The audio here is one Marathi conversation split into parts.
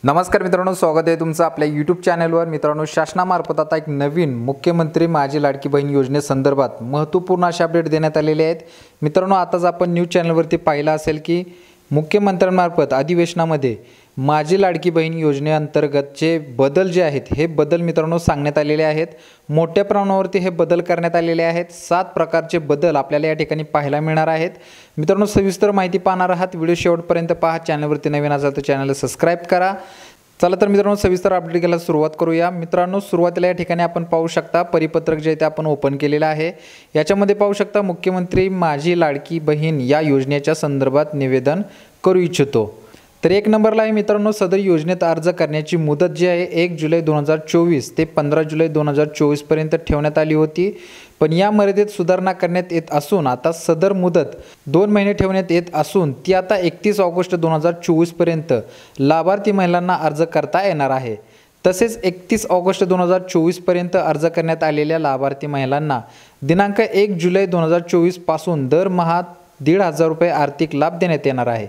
नमस्कार मित्रांनो, स्वागत आहे तुमचं आपल्या यूट्यूब चॅनलवर। मित्रांनो, शासनामार्फत आता एक नवीन मुख्यमंत्री माझी लाडकी बहीण योजनेसंदर्भात महत्त्वपूर्ण असे अपडेट देण्यात आलेले आहेत। मित्रांनो, आताच आपण न्यूज चॅनलवरती पाहिलं असेल की मुख्यमंत्र्यांमार्फत अधिवेशनामध्ये माझी लाडकी बहीण योजनेअंतर्गतचे बदल जे आहेत हे बदल मित्रांनो सांगण्यात आलेले आहेत। मोठ्या प्रमाणावरती हे बदल करण्यात आलेले आहेत। 7 प्रकारचे बदल आपल्याला या ठिकाणी पाहायला मिळणार आहेत। मित्रांनो, सविस्तर माहिती पाहणार आहात, व्हिडिओ शेवटपर्यंत पहा। चॅनलवरती नवीन असाल तर चॅनलला सबस्क्राइब करा। चला तर मित्रांनो, सविस्तर अपडेट घ्यायला सुरुवात करूया। मित्रांनो, सुरुवातीला या ठिकाणी आपण पाहू शकता परिपत्रक जे ते आपण ओपन केलेलं आहे। याच्यामध्ये पाहू शकता मुख्यमंत्री माझी लाडकी बहीण या योजनेच्या संदर्भात निवेदन करू इच्छितो। तर 1 नंबरला आहे मित्रांनो, सदर योजनेत अर्ज करण्याची मुदत जी आहे 1 जुलै 2024 ते 15 जुलै 2024 पर्यंत ठेवण्यात आली होती, पण या मर्यादेत सुधारणा करण्यात येत असून आता सदर मुदत 2 महिने ठेवण्यात येत असून ती आता 31 ऑगस्ट 2024 पर्यंत लाभार्थी महिलांना अर्ज करता येणार आहे। तसेच 31 ऑगस्ट 2024 पर्यंत अर्ज करण्यात आलेल्या लाभार्थी महिलांना दिनांक 1 जुलै 2024 पासून दरमहा 1,500 रुपये आर्थिक लाभ देण्यात येणार आहे।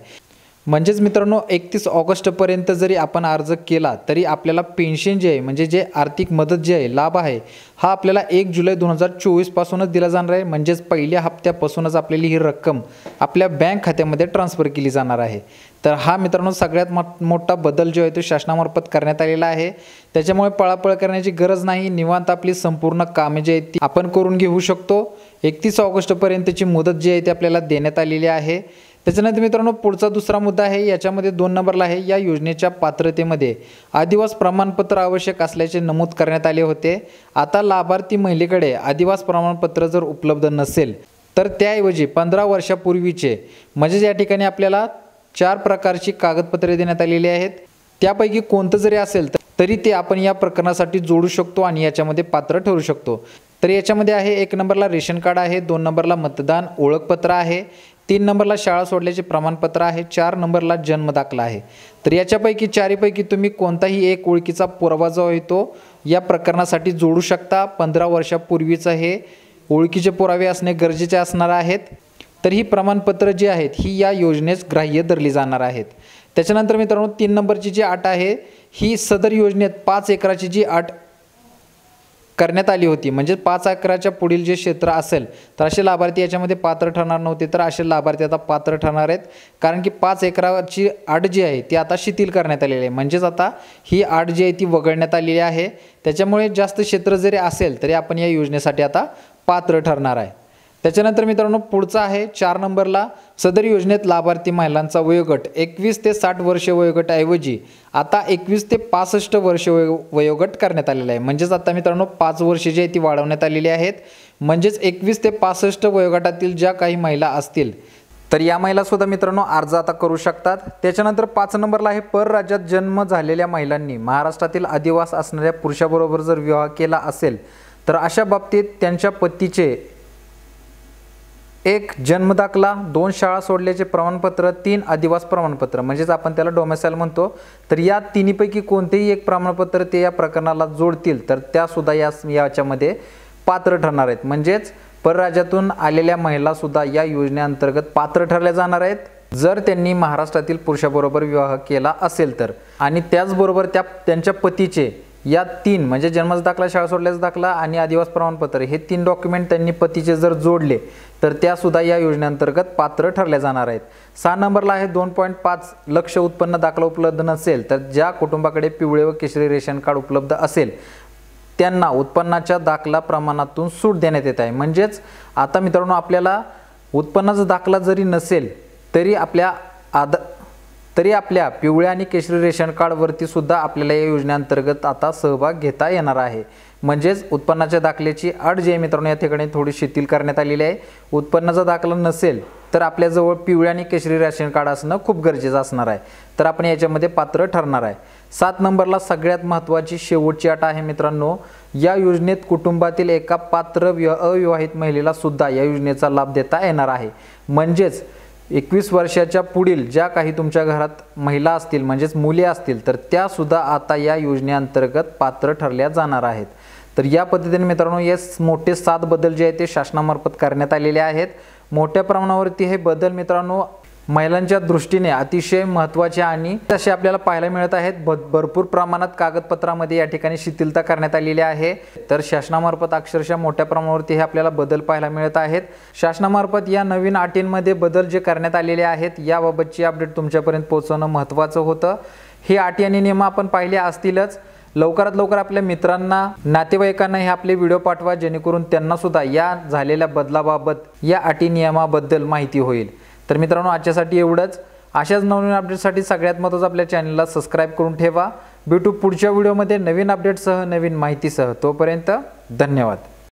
म्हणजेच मित्रांनो, 31 ऑगस्ट पर्यंत जरी आपण अर्ज केला तरी आपल्याला पेन्शन जे आहे म्हणजे जे आर्थिक मदत जी आहे लाभ आहे हा आपल्याला 1 जुलै 2024 पासूनच दिला जाणार आहे। म्हणजेच पहिल्या हप्त्यापासूनच आपल्याला ही रक्कम आपल्या बँक खात्यामध्ये ट्रान्सफर केली जाणार आहे। तर हा मित्रांनो सगळ्यात मोठा बदल जो आहे तो शासनामार्फत करण्यात आलेला आहे। त्याच्यामुळे पळापळ करण्याची गरज नाही, निवांत आपली संपूर्ण कामे जी आहेत ती आपण करून घेऊ शकतो। 31 ऑगस्ट पर्यंतची मुदत जी आहे ती आपल्याला देण्यात आलेली आहे। त्याच्यानंतर मित्रांनो, पुढचा दुसरा मुद्दा आहे, याच्यामध्ये 2 नंबरला आहे, या योजनेच्या पात्रतेमध्ये आदिवास प्रमाणपत्र आवश्यक असल्याचे नमूद करण्यात आले होते। आता लाभार्थी महिलेकडे आदिवास प्रमाणपत्र जर उपलब्ध नसेल तर त्याऐवजी 15 वर्षापूर्वीचे म्हणजे या ठिकाणी आपल्याला 4 प्रकारची कागदपत्रे देण्यात आलेली आहेत। त्यापैकी कोणतं जरी असेल तरी ते आपण या प्रकरणासाठी जोडू शकतो आणि याच्यामध्ये पात्र ठरू शकतो। तर याच्यामध्ये आहे 1 नंबरला रेशन कार्ड आहे, 2 नंबरला मतदान ओळखपत्र आहे, 3 नंबरला शाळा सोडल्याचे प्रमाणपत्र आहे, 4 नंबरला जन्म दाखला आहे। तर याच्यापैकी 4पैकी तुम्ही कोणताही एक ओळखीचा पुरावा जो आहे तो या प्रकरणासाठी जोडू शकता। 15 वर्षापूर्वीचं हे ओळखीचे पुरावे असणे गरजेचे असणार आहेत। तर ही प्रमाणपत्र जी आहेत ही या योजनेस ग्राह्य धरली जाणार आहेत। त्याच्यानंतर मित्रांनो, 3 नंबरची जी अट आहे ही सदर योजनेत 5 एकराची जी अट करण्यात आली होती, म्हणजे 5 एकराच्या पुढील जे क्षेत्र असेल तर असे लाभार्थी याच्यामध्ये पात्र ठरणार नव्हते, तर असे लाभार्थी आता पात्र ठरणार आहेत। कारण की 5 एकराची अट जी आहे ती आता शिथिल करण्यात आलेली आहे, म्हणजेच आता ही अट जी आहे ती वगळण्यात आलेली आहे। त्याच्यामुळे जास्त क्षेत्र जरी असेल तरी आपण या योजनेसाठी आता पात्र ठरणार आहे। त्याच्यानंतर मित्रांनो, पुढचा आहे 4 नंबरला, सदर योजनेत लाभार्थी महिलांचा वयोगट 21 ते 60 वर्ष वयोगटाऐवजी आता 21 ते 65 वर्ष वयोगट करण्यात आलेला आहे। म्हणजेच आता मित्रांनो 5 वर्षे जी आहे ती वाढवण्यात आलेली आहेत। म्हणजेच 21 ते 65 वयोगटातील ज्या काही महिला असतील तर या महिला सुद्धा मित्रांनो अर्ज आता करू शकतात। त्याच्यानंतर 5 नंबरला आहे, परराज्यात जन्म झालेल्या महिलांनी महाराष्ट्रातील आदिवास असणाऱ्या पुरुषाबरोबर जर विवाह केला असेल तर अशा बाबतीत त्यांच्या पतीचे 1 जन्मदाखला, 2 शाळा सोडल्याचे प्रमाणपत्र, 3 आदिवास प्रमाणपत्र म्हणजेच आपण त्याला डोमेसाइल म्हणतो, तर या तिन्हीपैकी कोणतेही एक प्रमाणपत्र ते या प्रकरणाला जोडतील तर त्या सुद्धा याच्यामध्ये पात्र ठरणार आहेत। म्हणजेच परराज्यातून आलेल्या महिला सुद्धा या योजनेअंतर्गत पात्र ठरल्या जाणार आहेत जर त्यांनी महाराष्ट्रातील पुरुषाबरोबर विवाह केला असेल तर। आणि त्याचबरोबर त्यांच्या पतीचे या 3 म्हणजे जन्माचा दाखला, शाळा सोडल्याचा दाखला आणि आदिवास प्रमाणपत्र हे 3 डॉक्युमेंट त्यांनी पतीचे जर जोडले तर त्या सुद्धा या योजनेअंतर्गत पात्र ठरल्या जाणार आहेत। 6 नंबरला आहे, 2.5 लक्ष उत्पन्न दाखला उपलब्ध नसेल तर ज्या कुटुंबाकडे पिवळे व केशरी रेशन कार्ड उपलब्ध असेल त्यांना उत्पन्नाच्या दाखला प्रमाणातून सूट देण्यात येत आहे। म्हणजेच आता मित्रांनो, आपल्याला उत्पन्नाचा दाखला जरी नसेल तरी आपल्या पिवळ्या आणि केशरी रेशन कार्डवरती सुद्धा आपल्याला या योजनेअंतर्गत आता सहभाग घेता येणार आहे। म्हणजेच उत्पन्नाच्या दाखल्याची अट जी आहे मित्रांनो या ठिकाणी थोडी शिथिल करण्यात आलेली आहे। उत्पन्नाचा दाखला नसेल तर आपल्याजवळ पिवळ्या आणि केशरी रेशन कार्ड असणं खूप गरजेचं असणार आहे, तर आपण याच्यामध्ये पात्र ठरणार आहे। 7 नंबरला सगळ्यात महत्त्वाची शेवटची अट आहे मित्रांनो, या योजनेत कुटुंबातील एका पात्र अविवाहित महिलेला सुद्धा या योजनेचा लाभ देता येणार आहे। म्हणजेच 21 वर्षाच्या पुढील ज्या काही तुमच्या घरात महिला असतील म्हणजेच मुली असतील तर त्या सुद्धा आता या योजनेअंतर्गत पात्र ठरल्या जाणार आहेत। तर या पद्धतीने मित्रांनो हे मोठे 7 बदल जे आहेत ते शासनामार्फत करण्यात आलेले आहेत। मोठ्या प्रमाणावरती हे बदल मित्रांनो महिलांच्या दृष्टीने अतिशय महत्त्वाचे आणि तसे आपल्याला पाहायला मिळत आहेत। भरपूर प्रमाणात कागदपत्रामध्ये या ठिकाणी शिथिलता करण्यात आलेली आहे। तर शासनामार्फत अक्षरशः मोठ्या प्रमाणावरती हे आपल्याला बदल पाहायला मिळत आहेत। शासनामार्फत या नवीन अटींमध्ये बदल जे करण्यात आलेले आहेत याबाबतची अपडेट तुमच्यापर्यंत पोहोचवणं महत्त्वाचं होतं। ही अटी आणि नियम आपण पाहिले असतीलच। लवकरात लवकर आपल्या मित्रांना, नातेवाईकांना हे आपले व्हिडिओ पाठवा, जेणेकरून त्यांना सुद्धा या झालेल्या बदलाबाबत, या अटी नियमाबद्दल माहिती होईल। तर मित्रांनो, आजच्यासाठी एवढंच। अशाच नवीन अपडेटसाठी सगळ्यात महत्त्वाचं आपल्या चॅनलला सबस्क्राईब करून ठेवा। भेटू पुढच्या व्हिडिओमध्ये नवीन अपडेटसह, नवीन माहितीसह। तोपर्यंत धन्यवाद।